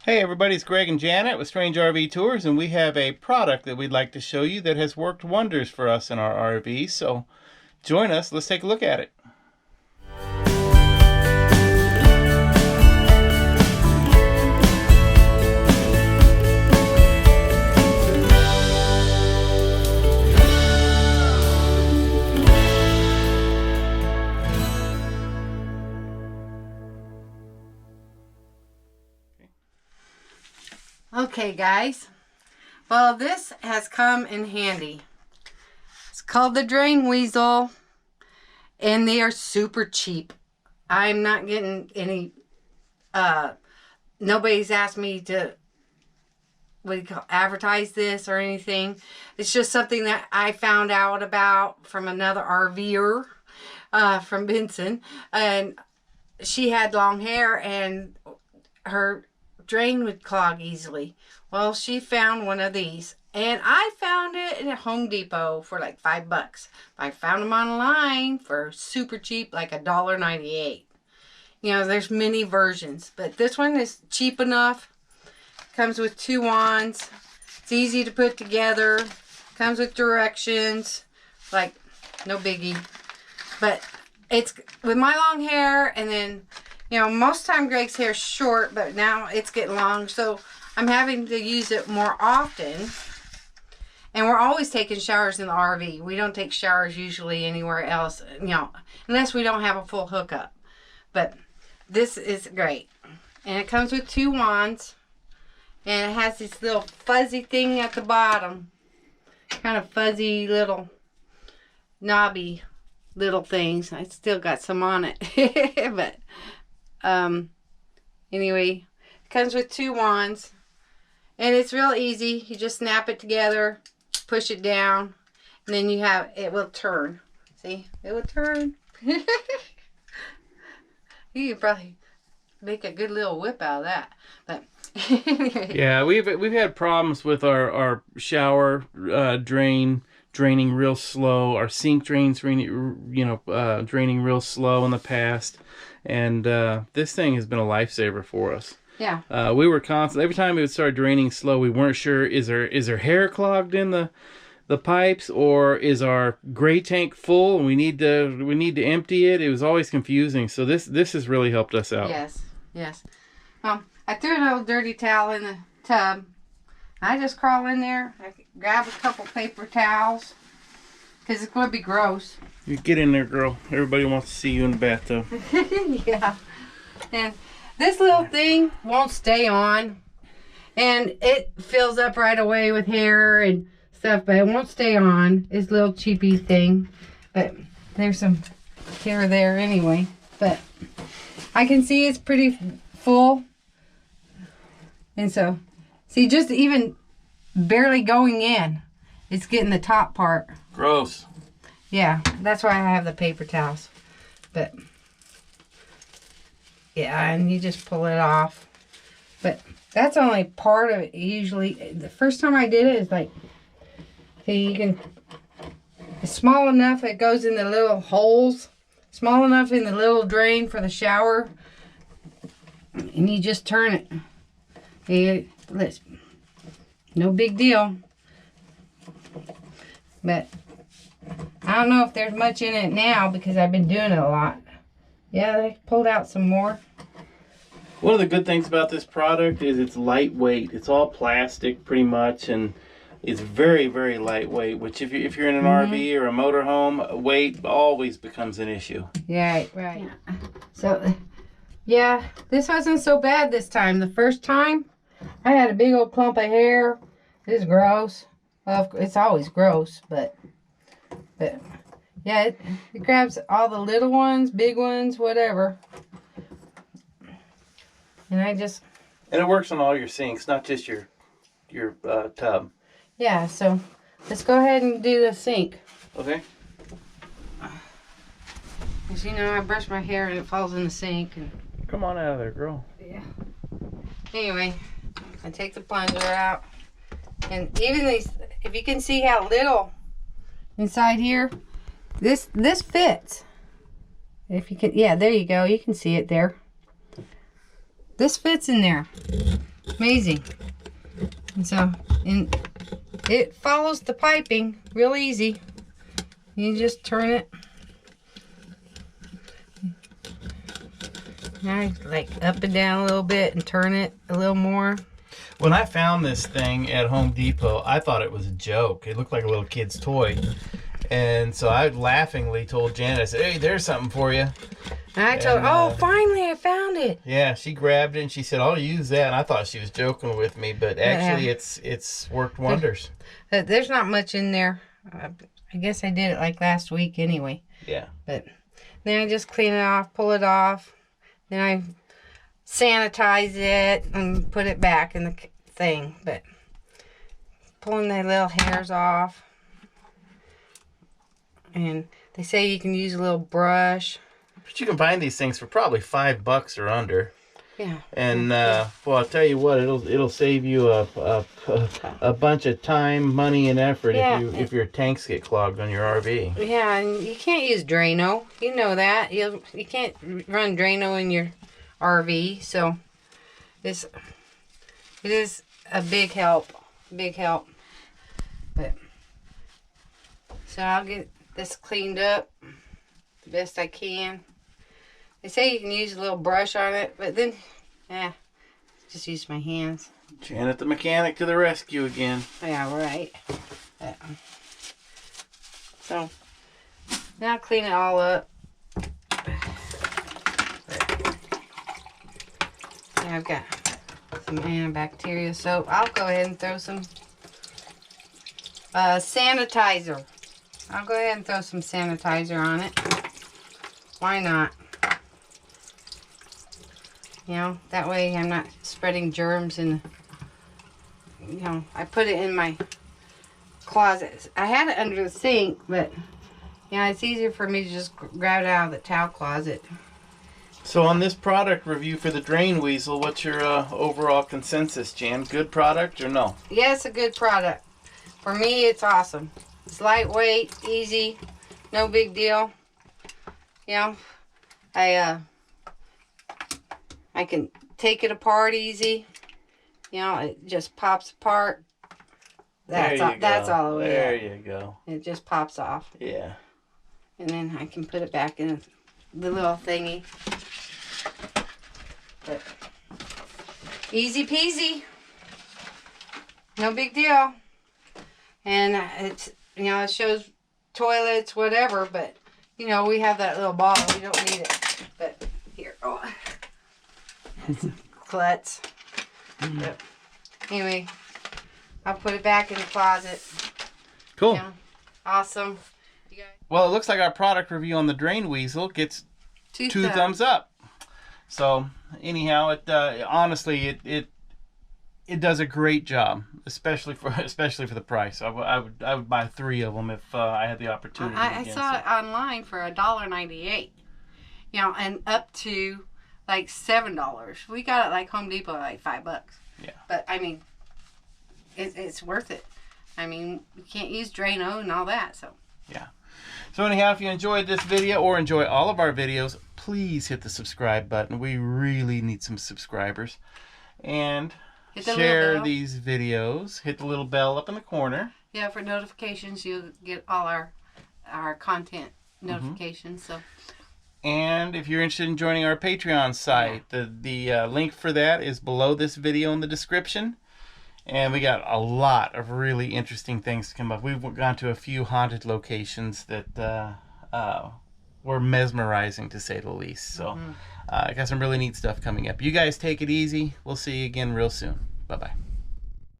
Hey everybody, it's Greg and Janet with Strange RV Tours, and we have a product that we'd like to show you that has worked wonders for us in our RV. So join us, let's take a look at it. Okay guys, well this has come in handy. It's called the Drain Weasel and they are super cheap. I'm not getting any, nobody's asked me to, what do you call, advertise this or anything. It's just something that I found out about from another RVer, from Benson, and she had long hair and her drain would clog easily. Well, she found one of these and I found it in a Home Depot for like $5. I found them online for super cheap, like $1.98. You know, there's many versions, but this one is cheap enough. Comes with 2 wands. It's easy to put together. Comes with directions. Like, no biggie. But it's with my long hair, and then, you know, most time Greg's hair's short, but now it's getting long, so I'm having to use it more often. And we're always taking showers in the RV. We don't take showers usually anywhere else, you know, unless we don't have a full hookup. But this is great. And it comes with 2 wands. And it has this little fuzzy thing at the bottom. Kind of fuzzy little knobby little things. I still got some on it. But anyway, it comes with 2 wands. And it's real easy. You just snap it together, push it down, and then you have, it will turn. See? It will turn. You could probably make a good little whip out of that. But Yeah, we've had problems with our shower draining real slow. Our sink drains draining real slow in the past, and this thing has been a lifesaver for us. yeah. We were constantly, every time it would start draining slow, we weren't sure, is there hair clogged in the pipes, or is our gray tank full and we need to empty it? It was always confusing. So this has really helped us out. Yes. I threw an old dirty towel in the tub. I just crawl in there. I grab a couple paper towels because it's going to be gross. You get in there, girl. Everybody wants to see you in the bathtub. Yeah. And this little thing won't stay on. And it fills up right away with hair and stuff, but it won't stay on. It's a little cheapy thing. But there's some hair there anyway. But I can see it's pretty full. And so, see, just even barely going in, it's getting the top part. Gross. Yeah, that's why I have the paper towels. But, yeah, and you just pull it off. But that's only part of it usually. The first time I did it is like, see, you can, it's small enough it goes in the little holes. Small enough in the little drain for the shower. And you just turn it. No big deal. But I don't know if there's much in it now because I've been doing it a lot. Yeah, they pulled out some more. One of the good things about this product is it's lightweight. It's all plastic pretty much, and it's very, very lightweight, which if you're in an RV or a motorhome, weight always becomes an issue. Yeah, right. So, yeah, this wasn't so bad this time. The first time, I had a big old clump of hair. It's gross. Well, it's always gross, but yeah, it grabs all the little ones, big ones, whatever. And And it works on all your sinks, not just your tub. Yeah, so let's go ahead and do the sink. Okay. As you know, I brush my hair and it falls in the sink. And Come on out of there, girl. yeah. Anyway, I take the plunger out. And even these, if you can see how little inside here, this fits. If you can, yeah, there you go. You can see it there. This fits in there. Amazing. And so, and it follows the piping real easy. You just turn it. Now, like up and down a little bit and turn it a little more. When I found this thing at Home Depot, I thought it was a joke. It looked like a little kid's toy. And so I laughingly told Janet, I said, hey, there's something for you. And I told her, oh, finally I found it. Yeah, she grabbed it and she said, I'll use that. And I thought she was joking with me, but actually it's worked wonders. There's not much in there. I guess I did it like last week anyway. Yeah. But then I just clean it off, pull it off. Then I sanitize it and put it back in the thing. But pulling the little hairs off. And they say you can use a little brush. But you can find these things for probably $5 or under. Yeah. And well, I'll tell you what, it'll save you a bunch of time, money, and effort if your tanks get clogged on your RV. Yeah, and you can't use Drano. You know that. You can't run Drano in your RV, so it is a big help. Big help. But so I'll get this cleaned up the best I can. They say you can use a little brush on it, but then, just use my hands. Janet the mechanic to the rescue again. Yeah, right. So, now clean it all up. Yeah, I've got some antibacterial soap. I'll go ahead and throw some sanitizer. I'll go ahead and throw some sanitizer on it. Why not? You know, that way I'm not spreading germs and, you know, I put it in my closet. I had it under the sink, but, yeah, it's easier for me to just grab it out of the towel closet. So on this product review for the Drain Weasel, what's your overall consensus, Jan? Good product or no? Yeah, it's a good product. For me, it's awesome. It's lightweight, easy, no big deal. You know, I can take it apart easy. You know, it just pops apart. That's all the way. There you go. It just pops off. Yeah. And then I can put it back in the little thingy. But easy peasy. No big deal. And it's, you know, it shows toilets, whatever, but, you know, we have that little bottle. We don't need it. But here, it's klutz. But anyway, I'll put it back in the closet. Cool. You know, awesome. You guys, well, it looks like our product review on the Drain Weasel gets two thumbs up. So anyhow, it honestly it does a great job, especially for the price. I would buy 3 of them if I had the opportunity. I saw it online for $1.98. You know, and up to like $7. We got it like Home Depot like $5. Yeah. But I mean, it's worth it. I mean, you can't use Drano and all that, so. Yeah. So anyhow, if you enjoyed this video or enjoy all of our videos, please hit the subscribe button. We really need some subscribers. And share these videos. Hit the little bell up in the corner. Yeah, for notifications, you'll get all our content notifications. So. And if you're interested in joining our Patreon site, the link for that is below this video in the description. And we got a lot of really interesting things to come up. We've gone to a few haunted locations that were mesmerizing, to say the least. So I got some really neat stuff coming up. You guys take it easy. We'll see you again real soon. Bye-bye.